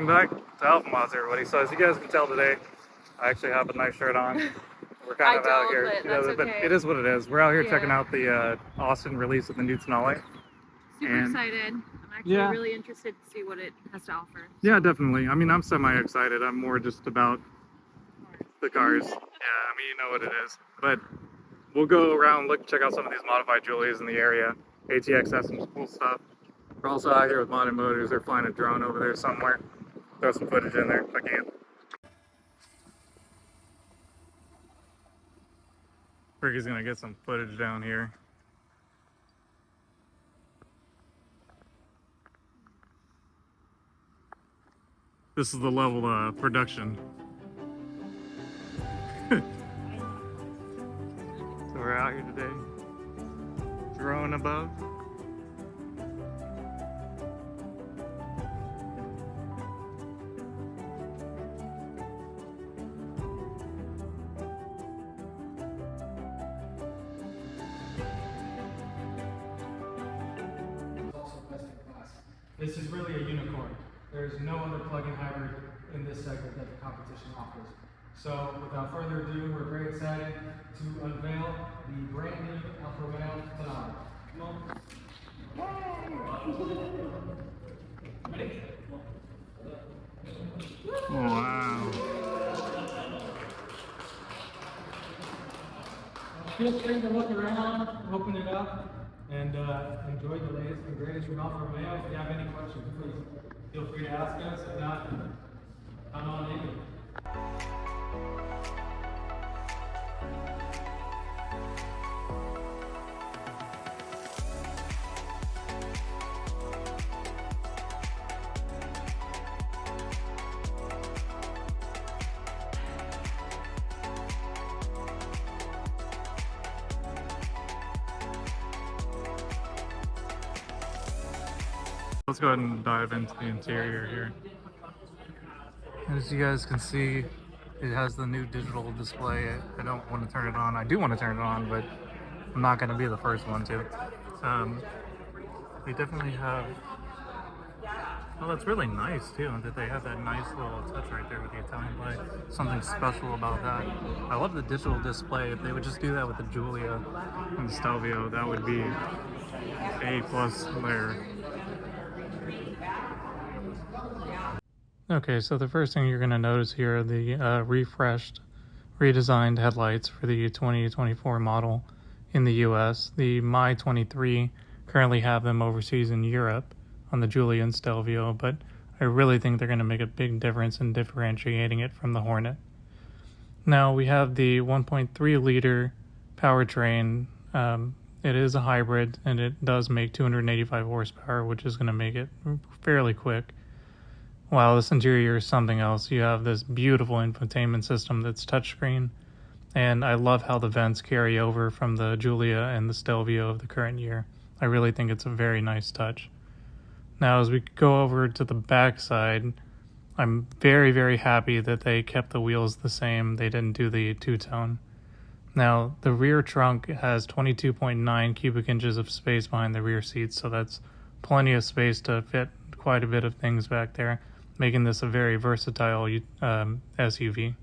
welcome back to Alfamods, everybody. So as you guys can tell today, I actually have a nice shirt on. We're kind of out here. But that's but okay. it is what it is. We're out here checking out the Austin release of the new Tonale. Super excited. I'm actually really interested to see what it has to offer. So. Yeah, definitely. I mean, I'm semi-excited. I'm more just about the cars. Yeah, I mean, you know what it is. But we'll go around, check out some of these modified Julias in the area. ATX has some cool stuff. We're also out here with Modded Motors. They're flying a drone over there somewhere. Throw some footage in there if I can. Ricky's gonna get some footage down here. This is the level of production. So we're out here today. Drone above. This is really a unicorn. There's no other plug-in hybrid in this segment that the competition offers. So without further ado, we're very excited to unveil the brand new Alfa Romeo Tonale. Ready? Wow. Feel free to look around, open it up, and enjoy the latest and greatest from Alfa Romeo. If you have any questions, please feel free to ask us. If not, come on in. Let's go ahead and dive into the interior here. As you guys can see, it has the new digital display. I don't want to turn it on. I do want to turn it on, but I'm not going to be the first one to. They definitely have... Well, that's really nice too, that they have that nice little touch right there with the Italian flag. Something special about that. I love the digital display. If they would just do that with the Giulia and the Stelvio, that would be A+ there. Okay, so the first thing you're going to notice here are the refreshed, redesigned headlights for the 2024 model in the US. The My 23 currently have them overseas in Europe on the Giulia and Stelvio, but I really think they're going to make a big difference in differentiating it from the Hornet. Now we have the 1.3 liter powertrain. It is a hybrid and it does make 285 horsepower, which is going to make it fairly quick. Wow, this interior is something else. You have this beautiful infotainment system that's touchscreen, and I love how the vents carry over from the Giulia and the Stelvio of the current year. I really think it's a very nice touch. Now, as we go over to the back side, I'm very, very happy that they kept the wheels the same. They didn't do the two-tone. Now, the rear trunk has 22.9 cubic inches of space behind the rear seats, so that's plenty of space to fit quite a bit of things back there, making this a very versatile SUV.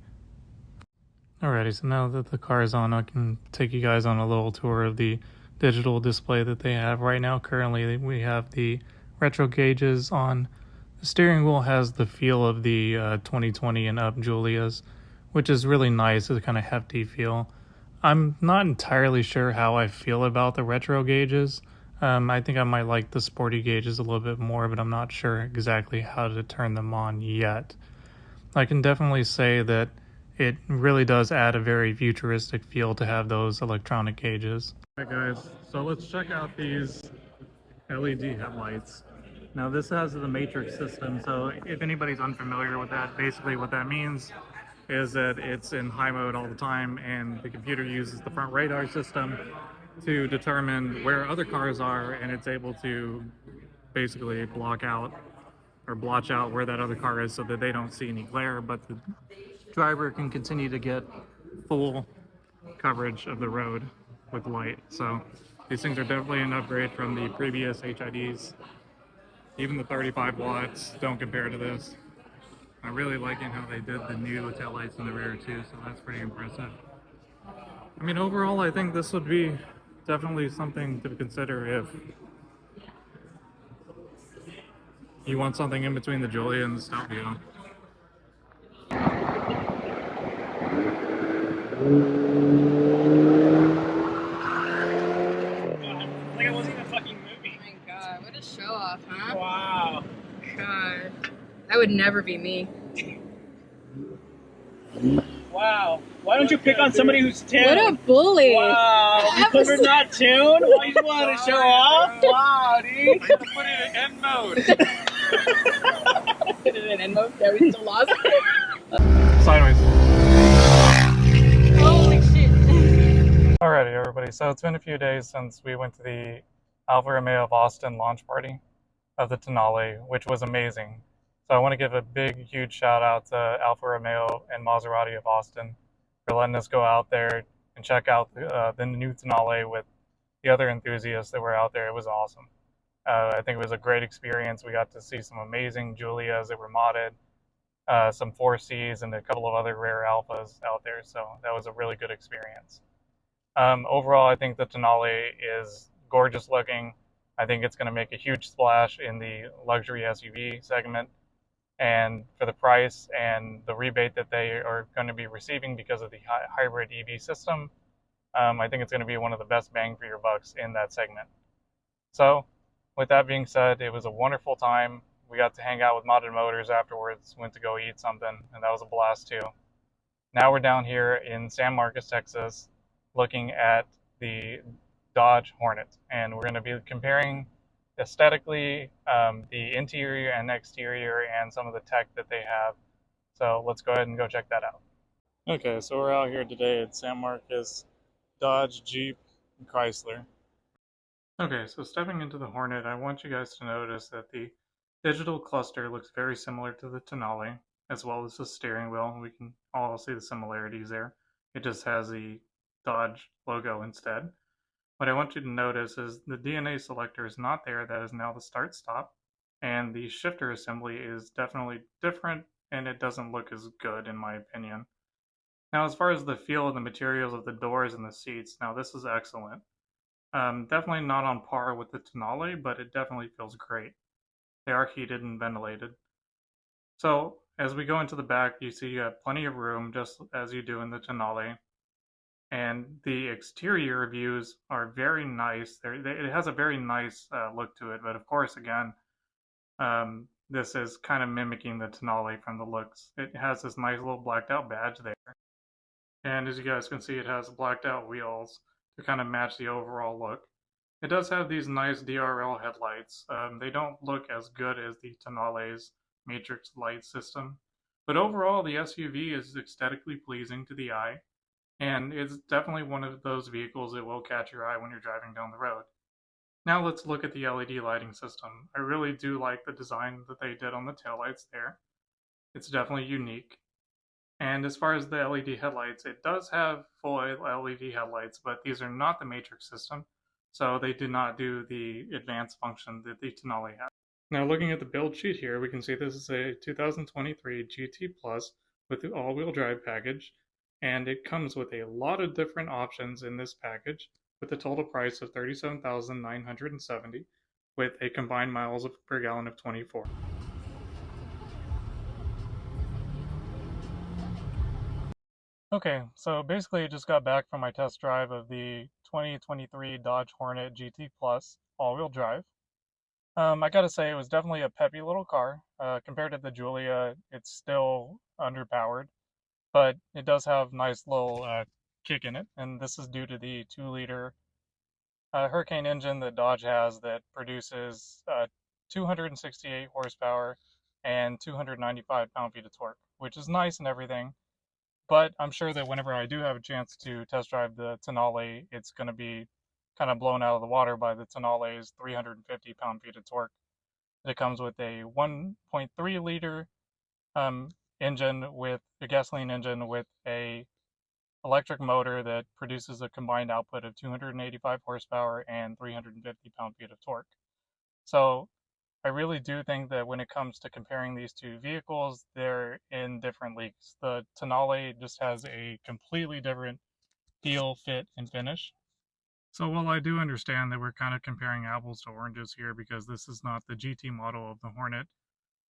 Alrighty, so now that the car is on, I can take you guys on a little tour of the digital display that they have right now. Currently, we have the retro gauges on. The steering wheel has the feel of the 2020 and up Giulias, which is really nice. It's a kind of hefty feel. I'm not entirely sure how I feel about the retro gauges. I think I might like the sporty gauges a little bit more, but I'm not sure exactly how to turn them on yet. I can definitely say that it really does add a very futuristic feel to have those electronic gauges. Alright guys, so let's check out these LED headlights. Now this has the matrix system, so if anybody's unfamiliar with that, basically what that means is that it's in high mode all the time, and the computer uses the front radar system to determine where other cars are, and it's able to basically blotch out where that other car is so that they don't see any glare, but the driver can continue to get full coverage of the road with light. So these things are definitely an upgrade from the previous HIDs. Even the 35 watts don't compare to this. I'm really liking how they did the new taillights in the rear too, so that's pretty impressive. I mean, overall, I think this would be definitely something to consider if you want something in between the Giulia and the Stelvio. Like I wasn't even fucking moving. Oh my god, what a show off, huh? Wow. God. That would never be me. Wow. Why don't you pick on somebody who's tuned? What a bully! Wow. Because we're not tuned? Why you just want to show off? Wow, dude. I had to put it in end mode. Put it in end mode? Yeah, we still lost. Sideways. Holy shit. Alrighty, everybody. So it's been a few days since we went to the Alfa Romeo of Austin launch party of the Tonale, which was amazing. So I want to give a big, huge shout out to Alfa Romeo and Maserati of Austin for letting us go out there and check out the new Tonale with the other enthusiasts that were out there. It was awesome. I think it was a great experience. We got to see some amazing Giulias that were modded, some 4Cs, and a couple of other rare Alphas out there. So that was a really good experience. Overall, I think the Tonale is gorgeous looking. I think it's going to make a huge splash in the luxury SUV segment. And for the price and the rebate that they are going to be receiving because of the hybrid EV system, I think it's going to be one of the best bang for your bucks in that segment. So, with that being said, it was a wonderful time. We got to hang out with Modded Motors afterwards, went to go eat something, and that was a blast too. Now we're down here in San Marcos, Texas, looking at the Dodge Hornet, and we're going to be comparing aesthetically the interior and exterior and some of the tech that they have. So let's go ahead and go check that out. Okay, so we're out here today at San Marcos Dodge, Jeep, and Chrysler. Okay, so stepping into the Hornet, I want you guys to notice that the digital cluster looks very similar to the Tonale, as well as the steering wheel. We can all see the similarities there. It just has the Dodge logo instead. What I want you to notice is the DNA selector is not there. That is now the start stop. And the shifter assembly is definitely different, and it doesn't look as good in my opinion. Now, as far as the feel of the materials of the doors and the seats, now this is excellent. Definitely not on par with the Tonale, but it definitely feels great. They are heated and ventilated. So, as we go into the back, you see you have plenty of room, just as you do in the Tonale. And the exterior views are very nice. It has a very nice look to it, but of course, again, this is kind of mimicking the Tonale from the looks. It has this nice little blacked out badge there. And as you guys can see, it has blacked out wheels to kind of match the overall look. It does have these nice DRL headlights. They don't look as good as the Tonale's matrix light system, but overall the SUV is aesthetically pleasing to the eye. And it's definitely one of those vehicles that will catch your eye when you're driving down the road. Now let's look at the LED lighting system. I really do like the design that they did on the taillights there. It's definitely unique. And as far as the LED headlights, it does have full LED headlights, but these are not the matrix system, so they did not do the advanced function that the Tonale has. Now looking at the build sheet here, we can see this is a 2023 GT Plus with the all-wheel drive package. And it comes with a lot of different options in this package with a total price of $37,970 with a combined miles per gallon of 24. Okay, so basically I just got back from my test drive of the 2023 Dodge Hornet GT Plus all-wheel drive. I gotta say it was definitely a peppy little car. Compared to the Giulia, it's still underpowered, but it does have nice little kick in it, and this is due to the 2-liter Hurricane engine that Dodge has that produces 268 horsepower and 295 pound-feet of torque, which is nice and everything, but I'm sure that whenever I do have a chance to test drive the Tonale, it's going to be kind of blown out of the water by the Tonale's 350 pound-feet of torque. It comes with a 1.3 liter engine with a gasoline engine with a electric motor that produces a combined output of 285 horsepower and 350 pound-feet of torque. So I really do think that when it comes to comparing these two vehicles, they're in different leagues. The Tonale just has a completely different feel, fit, and finish. So while I do understand that we're kind of comparing apples to oranges here because this is not the GT model of the Hornet,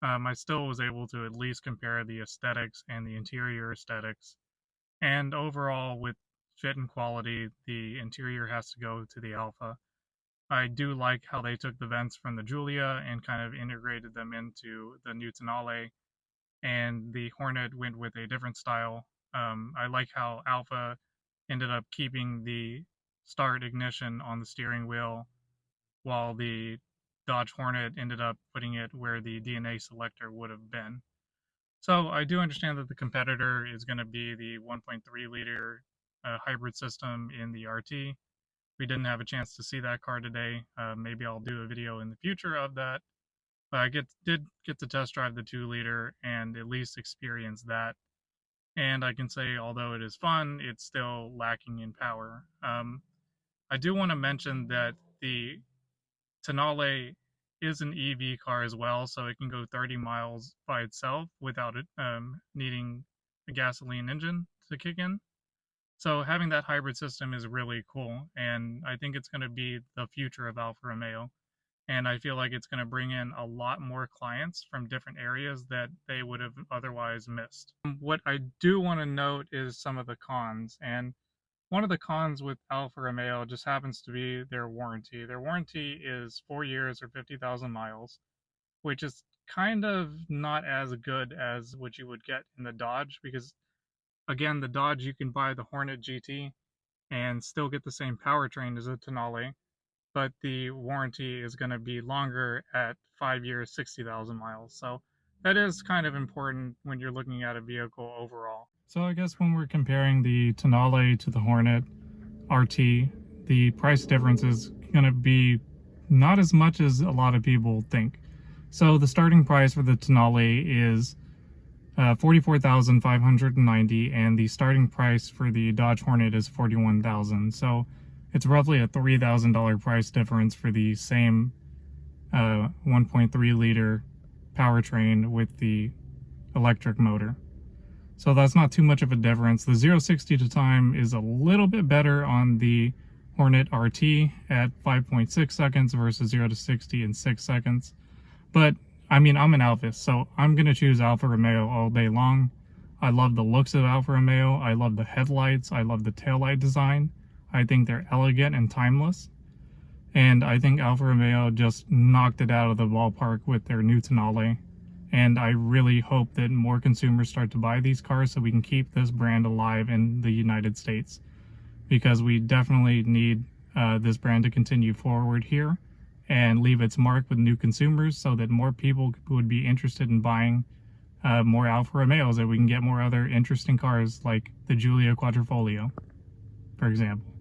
I still was able to at least compare the aesthetics and the interior aesthetics. And overall, with fit and quality, the interior has to go to the Alfa. I do like how they took the vents from the Giulia and kind of integrated them into the new Tonale, and the Hornet went with a different style. I like how Alfa ended up keeping the start ignition on the steering wheel, while the Dodge Hornet ended up putting it where the DNA selector would have been. So I do understand that the competitor is going to be the 1.3 liter hybrid system in the RT. We didn't have a chance to see that car today. Maybe I'll do a video in the future of that. But I did get to test drive the 2 liter and at least experience that. And I can say, although it is fun, it's still lacking in power. I do want to mention that the Tonale is an EV car as well, so it can go 30 miles by itself without it needing a gasoline engine to kick in. So having that hybrid system is really cool, and I think it's going to be the future of Alfa Romeo. And I feel like it's going to bring in a lot more clients from different areas that they would have otherwise missed. What I do want to note is some of the cons, and one of the cons with Alfa Romeo just happens to be their warranty. Their warranty is 4 years or 50,000 miles, which is kind of not as good as what you would get in the Dodge, because again, the Dodge, you can buy the Hornet GT and still get the same powertrain as a Tonale, but the warranty is going to be longer at 5 years, 60,000 miles. So that is kind of important when you're looking at a vehicle overall. So I guess when we're comparing the Tonale to the Hornet RT, the price difference is going to be not as much as a lot of people think. So the starting price for the Tonale is $44,590, and the starting price for the Dodge Hornet is $41,000. So it's roughly a $3,000 price difference for the same 1.3 liter powertrain with the electric motor. So that's not too much of a difference. The 0-60 to time is a little bit better on the Hornet RT at 5.6 seconds versus 0-60 in 6 seconds. But I mean, I'm an Alfist, so I'm going to choose Alfa Romeo all day long. I love the looks of Alfa Romeo. I love the headlights. I love the taillight design. I think they're elegant and timeless. And I think Alfa Romeo just knocked it out of the ballpark with their new Tonale. And I really hope that more consumers start to buy these cars so we can keep this brand alive in the United States. Because we definitely need this brand to continue forward here and leave its mark with new consumers so that more people would be interested in buying more Alfa Romeos, that we can get more other interesting cars like the Giulia Quadrifoglio, for example.